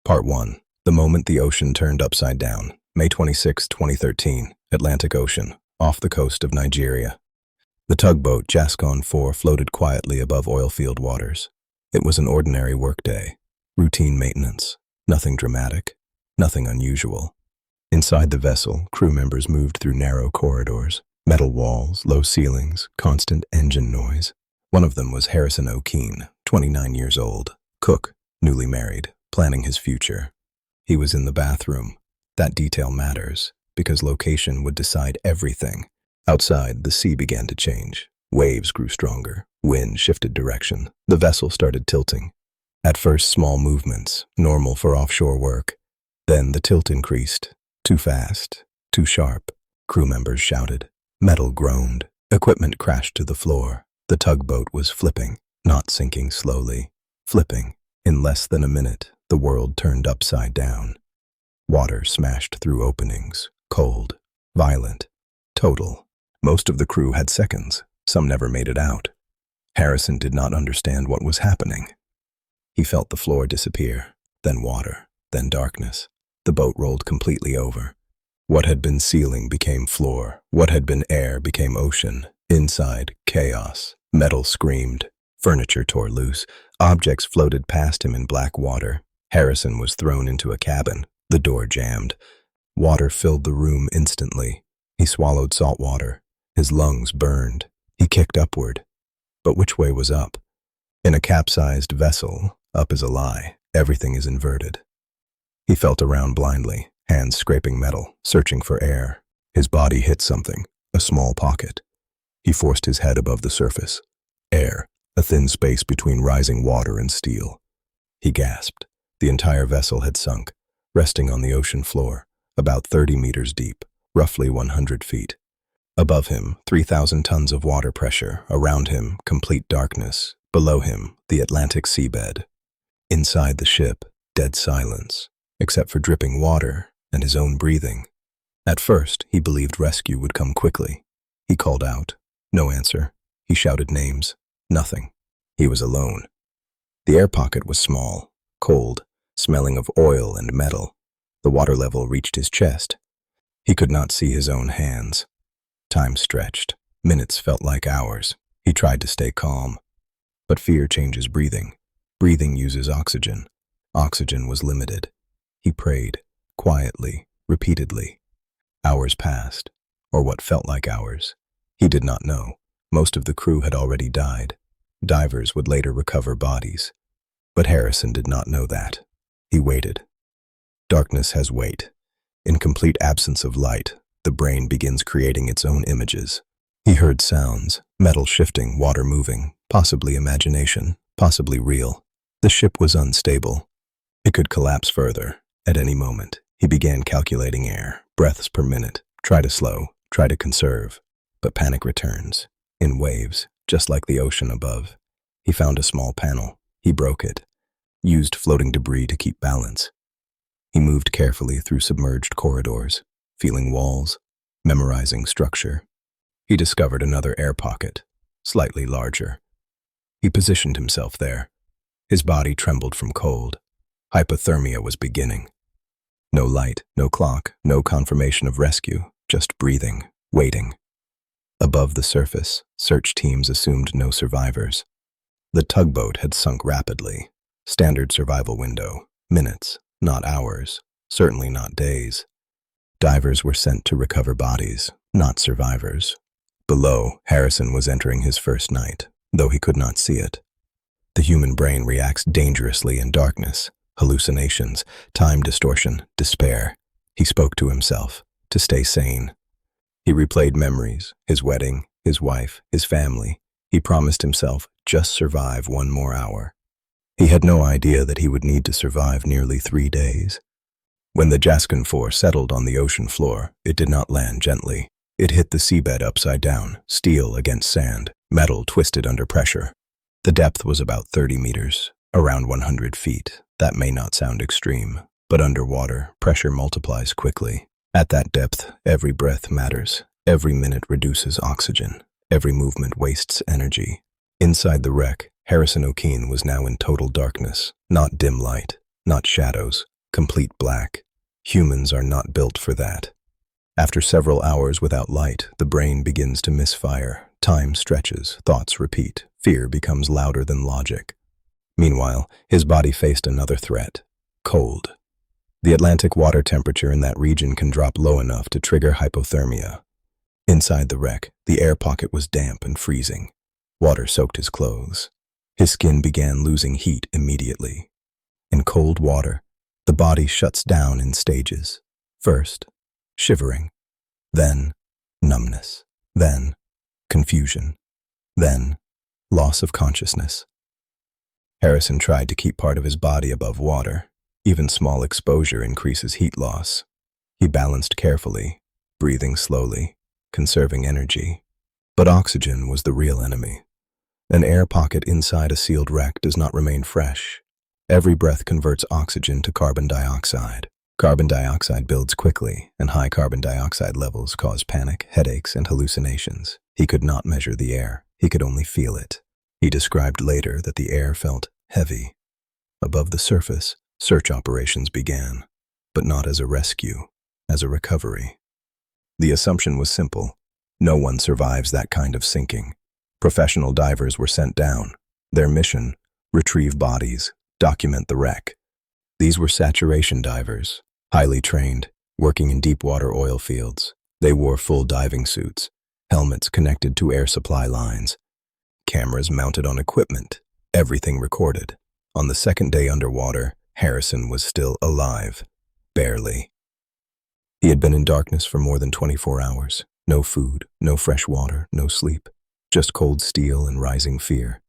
Part 1. The moment the ocean turned upside down. May 26, 2013. Atlantic Ocean, off the coast of Nigeria. The tugboat Jascon 4 floated quietly above oil-field waters. It was an ordinary workday. Routine maintenance. Nothing dramatic. Nothing unusual. Inside the vessel, crew members moved through narrow corridors, metal walls, low ceilings, constant engine noise. One of them was Harrison O'Keefe, 29 years old, cook, newly married, planning his future. He was in the bathroom. That detail matters, because location would decide everything. Outside, the sea began to change. Waves grew stronger. Wind shifted direction. The vessel started tilting. At first, small movements, normal for offshore work. Then the tilt increased. Too fast, too sharp. Crew members shouted. Metal groaned. Equipment crashed to the floor. The tugboat was flipping, not sinking slowly. Flipping. In less than a minute, the world turned upside down. Water smashed through openings. Cold. Violent. Total. Most of the crew had seconds. Some never made it out. Harrison did not understand what was happening. He felt the floor disappear, then water, then darkness. The boat rolled completely over. What had been ceiling became floor. What had been air became ocean. Inside, chaos. Metal screamed. Furniture tore loose. Objects floated past him in black water. Harrison was thrown into a cabin. The door jammed. Water filled the room instantly. He swallowed salt water. His lungs burned. He kicked upward. But which way was up? In a capsized vessel, up is a lie. Everything is inverted. He felt around blindly, hands scraping metal, searching for air. His body hit something, a small pocket. He forced his head above the surface. Air, a thin space between rising water and steel. He gasped. The entire vessel had sunk, resting on the ocean floor, about 30 meters deep, roughly 100 feet. Above him, 3,000 tons of water pressure. Around him, complete darkness. Below him, the Atlantic seabed. Inside the ship, dead silence, except for dripping water and his own breathing. At first, he believed rescue would come quickly. He called out. No answer. He shouted names. Nothing. He was alone. The air pocket was small, cold, smelling of oil and metal. The water level reached his chest. He could not see his own hands. Time stretched. Minutes felt like hours. He tried to stay calm. But fear changes breathing. Breathing uses oxygen. Oxygen was limited. He prayed, quietly, repeatedly. Hours passed, or what felt like hours. He did not know. Most of the crew had already died. Divers would later recover bodies. But Harrison did not know that. He waited. Darkness has weight. In complete absence of light, the brain begins creating its own images. He heard sounds, metal shifting, water moving, possibly imagination, possibly real. The ship was unstable. It could collapse further, at any moment. He began calculating air, breaths per minute, try to slow, try to conserve. But panic returns, in waves, just like the ocean above. He found a small panel. He broke it, used floating debris to keep balance. He moved carefully through submerged corridors, feeling walls, memorizing structure. He discovered another air pocket, slightly larger. He positioned himself there. His body trembled from cold. Hypothermia was beginning. No light, no clock, no confirmation of rescue, just breathing, waiting. Above the surface, search teams assumed no survivors. The tugboat had sunk rapidly. Standard survival window, minutes, not hours, certainly not days. Divers were sent to recover bodies, not survivors. Below, Harrison was entering his first night, though he could not see it. The human brain reacts dangerously in darkness. Hallucinations, time distortion, despair. He spoke to himself, to stay sane. He replayed memories, his wedding, his wife, his family. He promised himself, just survive one more hour. He had no idea that he would need to survive nearly 3 days. When the Jascon 4 settled on the ocean floor, it did not land gently. It hit the seabed upside down, steel against sand, metal twisted under pressure. The depth was about 30 meters, around 100 feet. That may not sound extreme, but underwater, pressure multiplies quickly. At that depth, every breath matters. Every minute reduces oxygen. Every movement wastes energy. Inside the wreck, Harrison O'Keefe was now in total darkness, not dim light, not shadows, complete black. Humans are not built for that. After several hours without light, the brain begins to misfire. Time stretches, thoughts repeat, fear becomes louder than logic. Meanwhile, his body faced another threat: cold. The Atlantic water temperature in that region can drop low enough to trigger hypothermia. Inside the wreck, the air pocket was damp and freezing. Water soaked his clothes. His skin began losing heat immediately. In cold water, the body shuts down in stages. First, shivering. Then, numbness. Then, confusion. Then, loss of consciousness. Harrison tried to keep part of his body above water. Even small exposure increases heat loss. He balanced carefully, breathing slowly, conserving energy. But oxygen was the real enemy. An air pocket inside a sealed wreck does not remain fresh. Every breath converts oxygen to carbon dioxide. Carbon dioxide builds quickly, and high carbon dioxide levels cause panic, headaches, and hallucinations. He could not measure the air. He could only feel it. He described later that the air felt heavy. Above the surface, search operations began, but not as a rescue, as a recovery. The assumption was simple: no one survives that kind of sinking. Professional divers were sent down. Their mission: retrieve bodies, document the wreck. These were saturation divers, highly trained, working in deep-water oil fields. They wore full diving suits, helmets connected to air supply lines, cameras mounted on equipment, everything recorded. On the second day underwater, Harrison was still alive. Barely. He had been in darkness for more than 24 hours. No food, no fresh water, no sleep. Just cold steel and rising fear.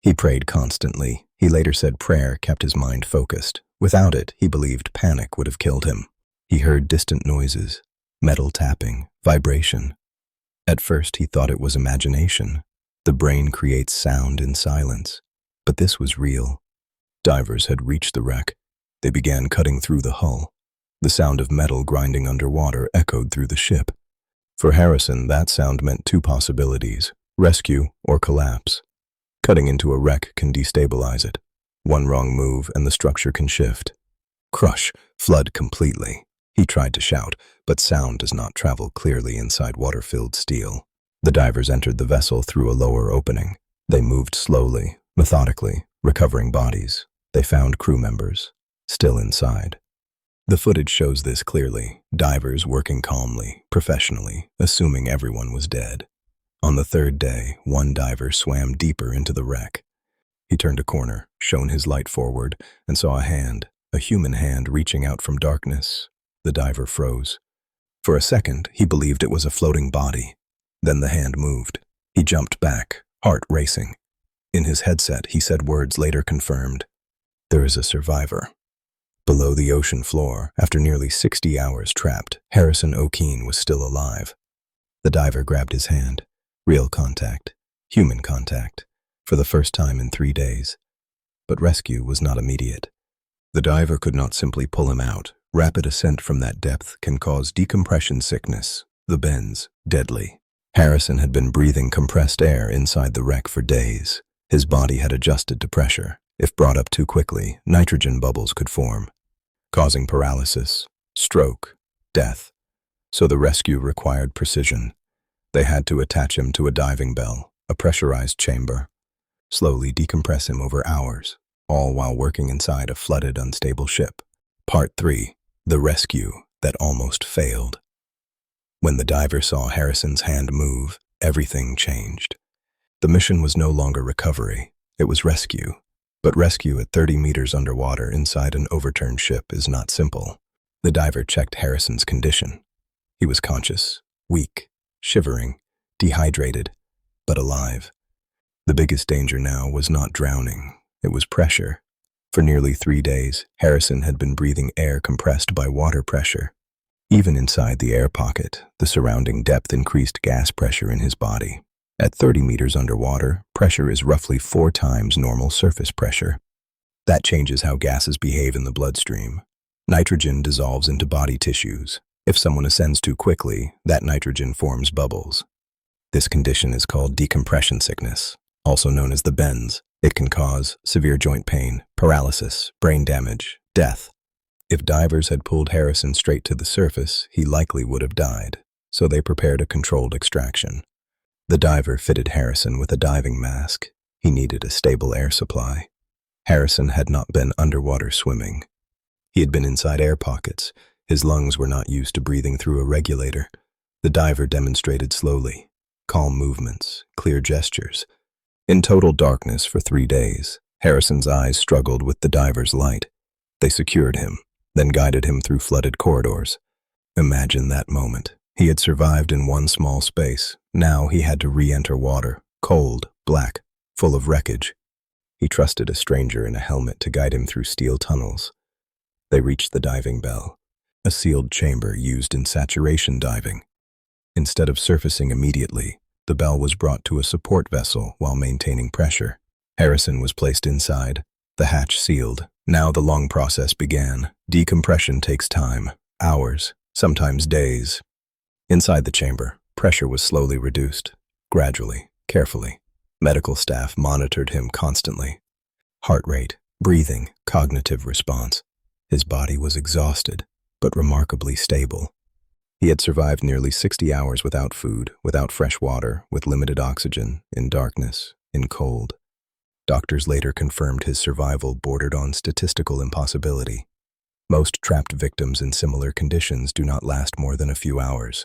He prayed constantly. He later said prayer kept his mind focused. Without it, he believed panic would have killed him. He heard distant noises, metal tapping, vibration. At first, he thought it was imagination. The brain creates sound in silence. But this was real. Divers had reached the wreck. They began cutting through the hull. The sound of metal grinding underwater echoed through the ship. For Harrison, that sound meant two possibilities: rescue or collapse. Cutting into a wreck can destabilize it. One wrong move and the structure can shift. Crush, flood completely. He tried to shout, but sound does not travel clearly inside water-filled steel. The divers entered the vessel through a lower opening. They moved slowly, methodically, recovering bodies. They found crew members, still inside. The footage shows this clearly: divers working calmly, professionally, assuming everyone was dead. On the third day, one diver swam deeper into the wreck. He turned a corner, shone his light forward, and saw a hand, a human hand reaching out from darkness. The diver froze. For a second, he believed it was a floating body. Then the hand moved. He jumped back, heart racing. In his headset, he said words later confirmed: "There is a survivor." Below the ocean floor, after nearly 60 hours trapped, Harrison O'Keefe was still alive. The diver grabbed his hand. Real contact, human contact, for the first time in 3 days. But rescue was not immediate. The diver could not simply pull him out. Rapid ascent from that depth can cause decompression sickness, the bends, deadly. Harrison had been breathing compressed air inside the wreck for days. His body had adjusted to pressure. If brought up too quickly, nitrogen bubbles could form, causing paralysis, stroke, death. So the rescue required precision. They had to attach him to a diving bell, a pressurized chamber, slowly decompress him over hours, all while working inside a flooded, unstable ship. Part 3. The rescue that almost failed. When the diver saw Harrison's hand move, everything changed. The mission was no longer recovery, it was rescue. But rescue at 30 meters underwater inside an overturned ship is not simple. The diver checked Harrison's condition. He was conscious, weak, shivering, dehydrated, but alive. The biggest danger now was not drowning, it was pressure. For nearly 3 days, Harrison had been breathing air compressed by water pressure. Even inside the air pocket, the surrounding depth increased gas pressure in his body. At 30 meters underwater, pressure is roughly 4 times normal surface pressure. That changes how gases behave in the bloodstream. Nitrogen dissolves into body tissues. If someone ascends too quickly, that nitrogen forms bubbles. This condition is called decompression sickness, also known as the bends. It can cause severe joint pain, paralysis, brain damage, death. If divers had pulled Harrison straight to the surface, he likely would have died, so they prepared a controlled extraction. The diver fitted Harrison with a diving mask. He needed a stable air supply. Harrison had not been underwater swimming. He had been inside air pockets. His lungs were not used to breathing through a regulator. The diver demonstrated slowly, calm movements, clear gestures. In total darkness for 3 days, Harrison's eyes struggled with the diver's light. They secured him, then guided him through flooded corridors. Imagine that moment. He had survived in one small space. Now he had to re-enter water, cold, black, full of wreckage. He trusted a stranger in a helmet to guide him through steel tunnels. They reached the diving bell, a sealed chamber used in saturation diving. Instead of surfacing immediately, the bell was brought to a support vessel while maintaining pressure. Harrison was placed inside, the hatch sealed. Now the long process began. Decompression takes time, hours, sometimes days. Inside the chamber, pressure was slowly reduced, gradually, carefully. Medical staff monitored him constantly. Heart rate, breathing, cognitive response. His body was exhausted, but remarkably stable. He had survived nearly 60 hours without food, without fresh water, with limited oxygen, in darkness, in cold. Doctors later confirmed his survival bordered on statistical impossibility. Most trapped victims in similar conditions do not last more than a few hours.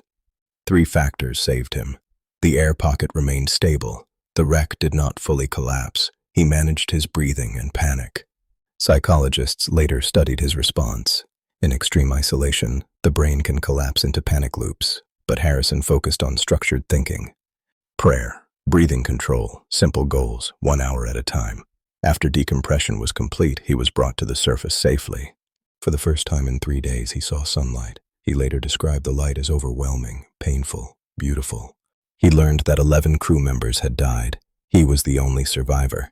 3 factors saved him. The air pocket remained stable. The wreck did not fully collapse. He managed his breathing and panic. Psychologists later studied his response. In extreme isolation, the brain can collapse into panic loops, but Harrison focused on structured thinking. Prayer, breathing control, simple goals, 1 hour at a time. After decompression was complete, he was brought to the surface safely. For the first time in 3 days, he saw sunlight. He later described the light as overwhelming, painful, beautiful. He learned that 11 crew members had died. He was the only survivor.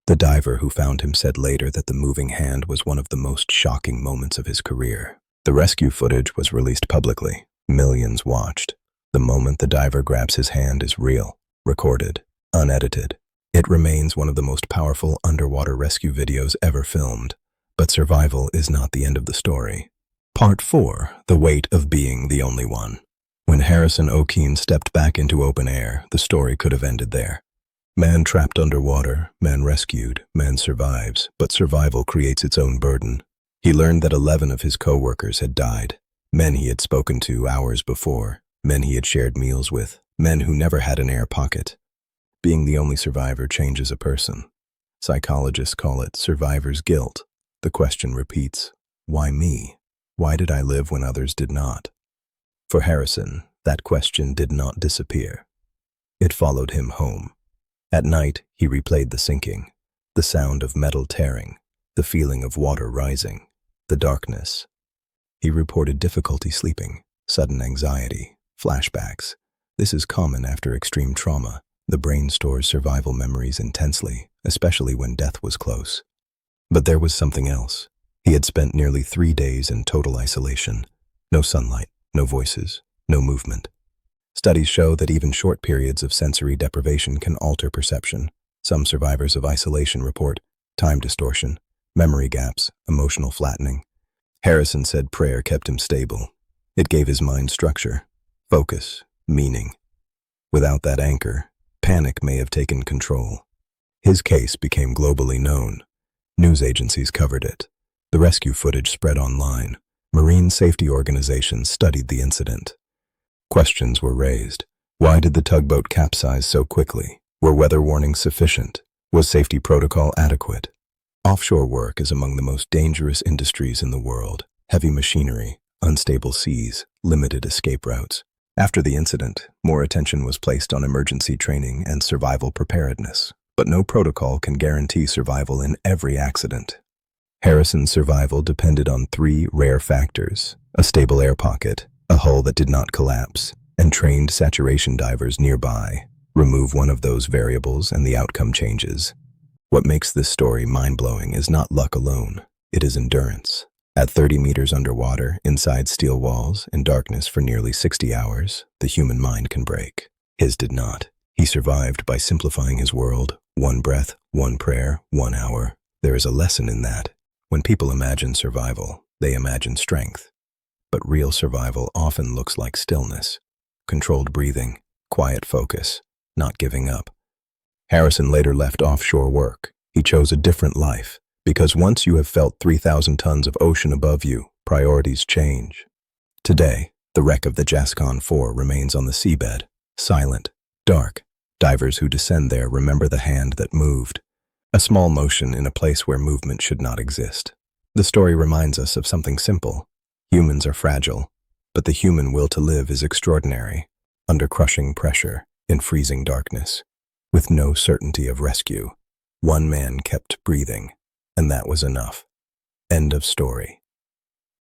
The diver who found him said later that the moving hand was one of the most shocking moments of his career. The rescue footage was released publicly. Millions watched. The moment the diver grabs his hand is real, recorded, unedited. It remains one of the most powerful underwater rescue videos ever filmed. But survival is not the end of the story. Part 4. The Weight of Being the Only One. When Harrison O'Keefe stepped back into open air, the story could have ended there. Man trapped underwater, man rescued, man survives, but survival creates its own burden. He learned that 11 of his co-workers had died, men he had spoken to hours before, men he had shared meals with, men who never had an air pocket. Being the only survivor changes a person. Psychologists call it survivor's guilt. The question repeats, why me? Why did I live when others did not? For Harrison, that question did not disappear. It followed him home. At night, he replayed the sinking, the sound of metal tearing, the feeling of water rising, the darkness. He reported difficulty sleeping, sudden anxiety, flashbacks. This is common after extreme trauma. The brain stores survival memories intensely, especially when death was close. But there was something else. He had spent nearly 3 days in total isolation. No sunlight, no voices, no movement. Studies show that even short periods of sensory deprivation can alter perception. Some survivors of isolation report time distortion, memory gaps, emotional flattening. Harrison said prayer kept him stable. It gave his mind structure, focus, meaning. Without that anchor, panic may have taken control. His case became globally known. News agencies covered it. The rescue footage spread online. Marine safety organizations studied the incident. Questions were raised. Why did the tugboat capsize so quickly? Were weather warnings sufficient? Was safety protocol adequate? Offshore work is among the most dangerous industries in the world. Heavy machinery, unstable seas, limited escape routes. After the incident, more attention was placed on emergency training and survival preparedness. But no protocol can guarantee survival in every accident. Harrison's survival depended on 3 rare factors: a stable air pocket, a hull that did not collapse, and trained saturation divers nearby. Remove one of those variables and the outcome changes. What makes this story mind-blowing is not luck alone. It is endurance. At 30 meters underwater, inside steel walls, in darkness for nearly 60 hours, the human mind can break. His did not. He survived by simplifying his world. 1 breath, 1 prayer, 1 hour. There is a lesson in that. When people imagine survival, They imagine strength. But real survival often looks like stillness, controlled breathing, quiet focus, not giving up. Harrison later left offshore work. He chose a different life, because once you have felt 3,000 tons of ocean above you, priorities change. Today, the wreck of the Jascon 4 remains on the seabed, silent, dark. Divers who descend there remember the hand that moved, a small motion in a place where movement should not exist. The story reminds us of something simple. Humans are fragile, but the human will to live is extraordinary, under crushing pressure, in freezing darkness. With no certainty of rescue, one man kept breathing, and that was enough. End of story.